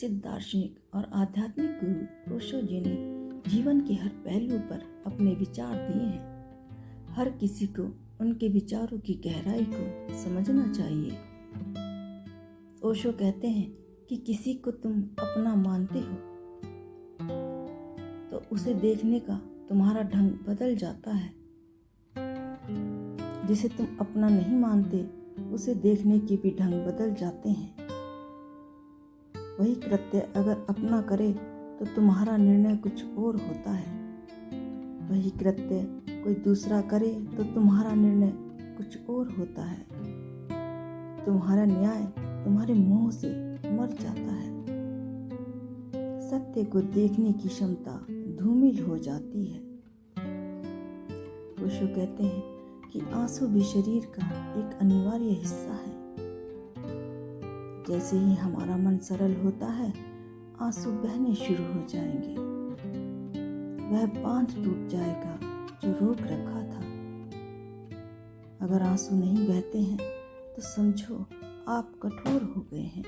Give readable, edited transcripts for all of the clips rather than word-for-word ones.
प्रसिद्ध दार्शनिक और आध्यात्मिक गुरु ओशो जी ने जीवन के हर पहलू पर अपने विचार दिए हैं। हर किसी को उनके विचारों की गहराई को समझना चाहिए। ओशो कहते हैं कि किसी को तुम अपना मानते हो तो उसे देखने का तुम्हारा ढंग बदल जाता है। जिसे तुम अपना नहीं मानते उसे देखने के भी ढंग बदल जाते हैं। वही कृत्य अगर अपना करे तो तुम्हारा निर्णय कुछ और होता है। वही कृत्य कोई दूसरा करे तो तुम्हारा निर्णय कुछ और होता है। तुम्हारा न्याय तुम्हारे मुंह से मर जाता है। सत्य को देखने की क्षमता धूमिल हो जाती है। ओशो कहते हैं कि आंसू भी शरीर का एक अनिवार्य हिस्सा है। जैसे ही हमारा मन सरल होता है, आंसू बहने शुरू हो जाएंगे। वह बांध टूट जाएगा जो रोक रखा था। अगर आंसू नहीं बहते हैं तो समझो आप कठोर हो गए हैं।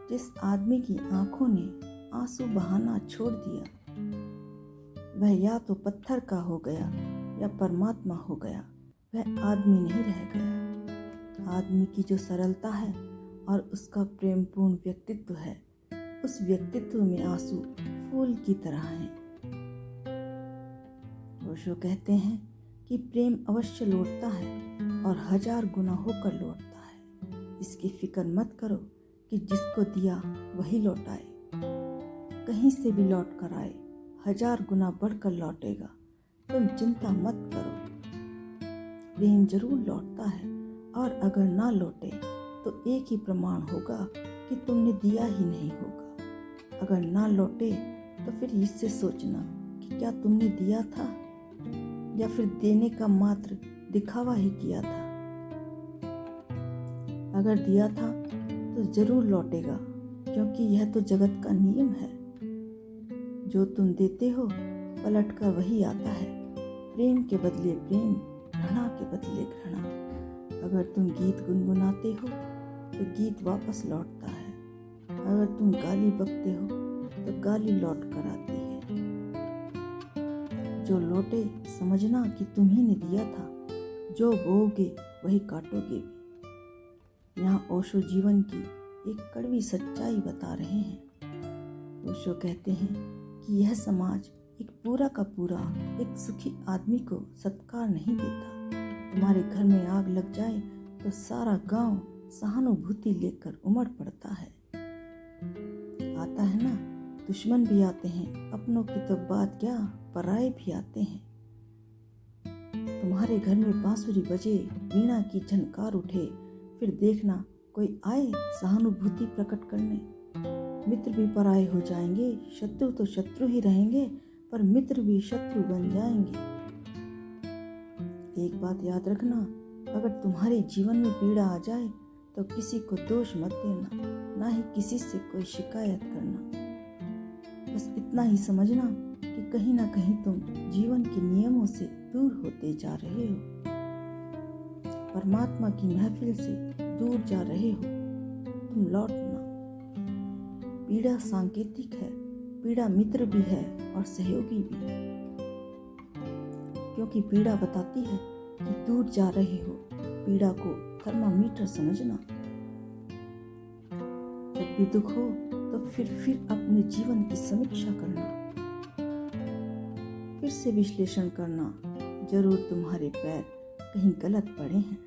जिस आदमी की आंखों ने आंसू बहाना छोड़ दिया, वह या तो पत्थर का हो गया या परमात्मा हो गया। वह आदमी नहीं रह गया। आदमी की जो सरलता है और उसका प्रेमपूर्ण व्यक्तित्व है, उस व्यक्तित्व में आंसू फूल की तरह हैं। ओशो कहते हैं कि प्रेम अवश्य लौटता है और 1000 गुना होकर लौटता है। इसकी फिक्र मत करो कि जिसको दिया वही लौटाए। कहीं से भी लौट कर आए, 1000 गुना बढ़कर लौटेगा। तुम चिंता मत करो। प्रेम जरूर लौटता है, और अगर ना लौटे तो एक ही प्रमाण होगा कि तुमने दिया ही नहीं होगा। अगर ना लौटे तो फिर इससे सोचना कि क्या तुमने दिया था या फिर देने का मात्र दिखावा ही किया था। अगर दिया था तो जरूर लौटेगा, क्योंकि यह तो जगत का नियम है। जो तुम देते हो पलट कर वही आता है। प्रेम के बदले प्रेम, घृणा के बदले घृणा। अगर तुम गीत गुनगुनाते हो तो गीत वापस लौटता है। अगर तुम गाली बकते हो तो गाली लौट कर आती है। जो लौटे समझना कि तुम्ही ने दिया था। जो बोओगे वही काटोगे भी। यहाँ ओशो जीवन की एक कड़वी सच्चाई बता रहे हैं। ओशो कहते हैं कि यह समाज एक पूरा का पूरा एक सुखी आदमी को सत्कार नहीं देता। तुम्हारे घर में आग लग जाए तो सारा गांव सहानुभूति लेकर उमड़ पड़ता है। आता है ना, दुश्मन भी आते हैं, अपनों की तो बात क्या, पराये भी आते हैं। तुम्हारे घर में बांसुरी बजे, वीणा की झनकार उठे, फिर देखना कोई आए सहानुभूति प्रकट करने। मित्र भी पराये हो जाएंगे। शत्रु तो शत्रु ही रहेंगे, पर मित्र भी शत्रु बन जाएंगे। एक बात याद रखना, अगर तुम्हारे जीवन में पीड़ा आ जाए तो किसी को दोष मत देना, ना ही किसी से कोई शिकायत करना। बस इतना ही समझना कि कहीं ना कहीं तुम जीवन के नियमों से दूर होते जा रहे हो, परमात्मा की महफिल से दूर जा रहे हो। तुम लौटना। पीड़ा सांकेतिक है, पीड़ा मित्र भी है और सहयोगी भी, क्योंकि पीड़ा बताती है कि दूर जा रहे हो। पीड़ा को थर्मामीटर समझना। जब भी दुख हो तो फिर अपने जीवन की समीक्षा करना, फिर से विश्लेषण करना। जरूर तुम्हारे पैर कहीं गलत पड़े हैं।